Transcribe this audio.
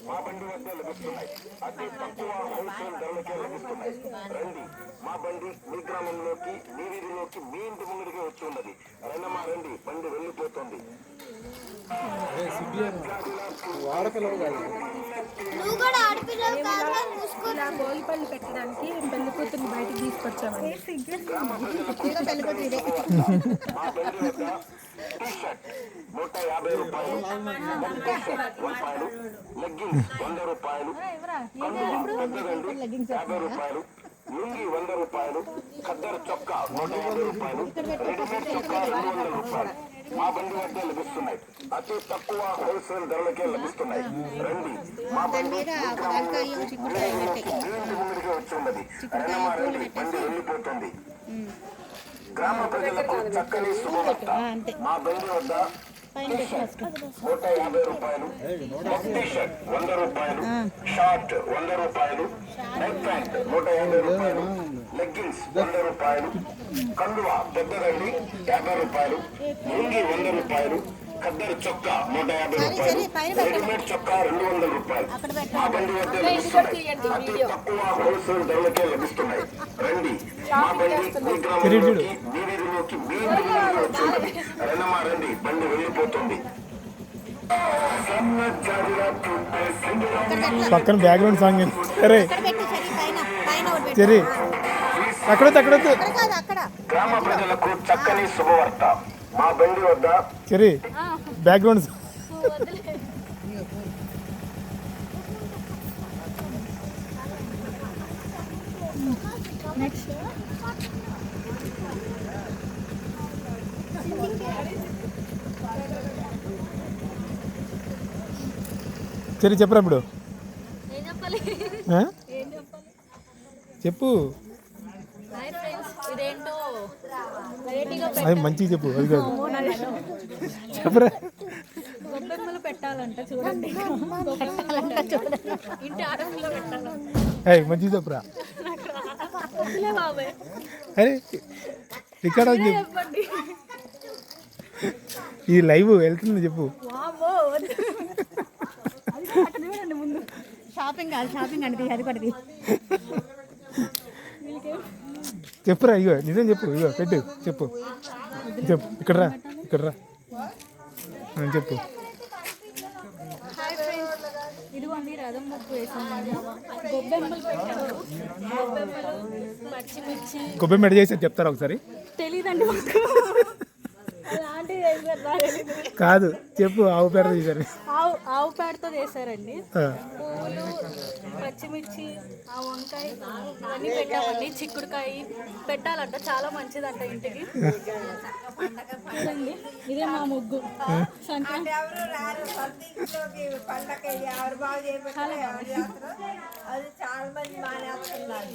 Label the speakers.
Speaker 1: మా బండి వద్ద లభిస్తున్నాయి. అతి తక్కువ హోల్సేల్ ధరలకే లభిస్తున్నాయి. రండి, మా బండి మీ గ్రామంలోకి, మీ వీధిలోకి, మీ ఇంటి ముందుకే వచ్చి ఉన్నది. రండమ్మా రండి, బండి వెళ్ళిపోతుంది.
Speaker 2: గోల్పల్లి పెట్టడానికి పెళ్లి కూతురు బయటకు తీసుకొచ్చామండి.
Speaker 1: రూపాయలు, లెగ్గిన్స్ 100 రూపాయలు, పెద్దదండి 50 రూపాయలు, లుంగి 100 రూపాయలు, ఖద్దరు చొక్కా 150 రూపాయలు, రెడీమేడ్ చొక్కా 200 రూపాయలు. మా బండి వద్ద లభిస్తున్నాయి. అతి తక్కువ హోల్సేల్ ధరలకే లభిస్తున్నాయి. రండి, మా బండి ముందుకే వచ్చి ఉన్నది. రండమ్మా రండి, బండి వెళ్ళిపోతుంది. గ్రామ ప్రజలకు చక్కని శుభవార్త. మా బండి వద్ద 150 రూపాయలు, టీ షర్ట్ 100 రూపాయలు, షార్ట్ 100 రూపాయలు, నెక్ ప్యాంట్ 150 రూపాయలు, లెగ్గిన్స్ 100 రూపాయలు, కండువా పెద్దదండి 50 రూపాయలు, లుంగి 100 రూపాయలు, ఖద్దరు చొక్కా 150 రూపాయలు, రెడీమేడ్ చొక్కా 200 రూపాయలు. మా బండి వద్ద లభిస్తున్నాయి. అతి తక్కువ హోల్సేల్ ధరలకే లభిస్తున్నాయి. రండి, మా బండి మీ గ్రామంలోకి, మీ వీధిలోకి, మీ ఇంటికి వచ్చింది. రండమ్మా రండి, బండి వెళ్ళిపోతుంది.
Speaker 3: పక్కన బ్యాక్గ్రౌండ్ సాంగ్ సరే సరే అక్కడ
Speaker 1: గ్రామ ప్రజలకు చక్కని శుభవార్త. మా బండి వద్ద
Speaker 3: సరే బ్యాక్గ్రౌండ్ సరే చెప్పరా ఇప్పుడు చెప్పు అది మంచిగా చెప్పు. అది కాదు చెప్పరా.
Speaker 2: గొబ్బెమ్మలు పెట్టాలంట చూడండి, ఇంటి ఆడపిల్ల పెట్టాలంట.
Speaker 3: మంచిగా చెప్పరా. అరే ఇక్కడ చెప్పండి, ఈ లైవ్ వెళ్తుంది చెప్పు.
Speaker 2: ముందు షాపింగ్ కాదు, షాపింగ్ అంటే అది పడింది.
Speaker 3: చెప్పురా, ఇగో నిజం చెప్పు. ఇగో పెట్టు చెప్పు చెప్పు. ఇక్కడ రా చెప్పు.
Speaker 2: ఇదిగోండి రథం ముగ్గు వేసాను, గొబ్బెమ్మలు పెట్టాను, పచ్చిమిర్చి.
Speaker 3: గొబ్బెమ్మ ఎడ చేసి చెప్తారా ఒకసారి?
Speaker 2: తెలీదండి
Speaker 3: కాదు చెప్పు. ఆవు పేడ చేశారు.
Speaker 2: ఆవు పేడతో చేశారండి. పువ్వులు, పచ్చిమిర్చి, ఆ వంకాయ అన్నీ పెట్టామండి. చిక్కుడుకాయ పెట్టాలంట, చాలా మంచిదంట ఇంటికి. చూడండి, ఇదే మా ముగ్గు. సంక్రాంతి
Speaker 4: చాలా మంది మానేస్తున్నారు.